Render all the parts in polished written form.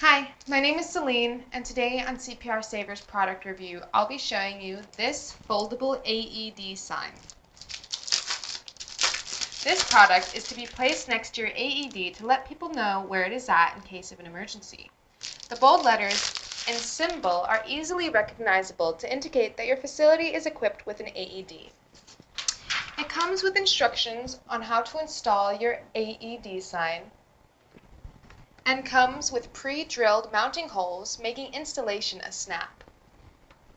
Hi, my name is Celine, and today on CPR Savers product review, I'll be showing you this foldable AED sign. This product is to be placed next to your AED to let people know where it is at in case of an emergency. The bold letters and symbol are easily recognizable to indicate that your facility is equipped with an AED. It comes with instructions on how to install your AED sign, and comes with pre-drilled mounting holes, making installation a snap.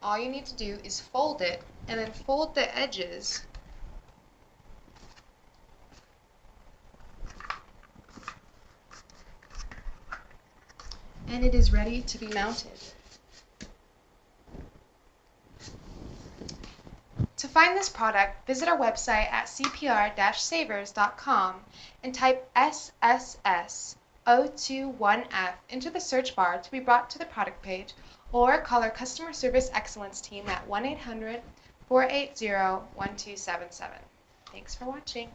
All you need to do is fold it and then fold the edges and it is ready to be mounted. To find this product, visit our website at cpr-savers.com and type SSS 021F into the search bar to be brought to the product page, or call our customer service excellence team at 1-800-480-1277. Thanks for watching.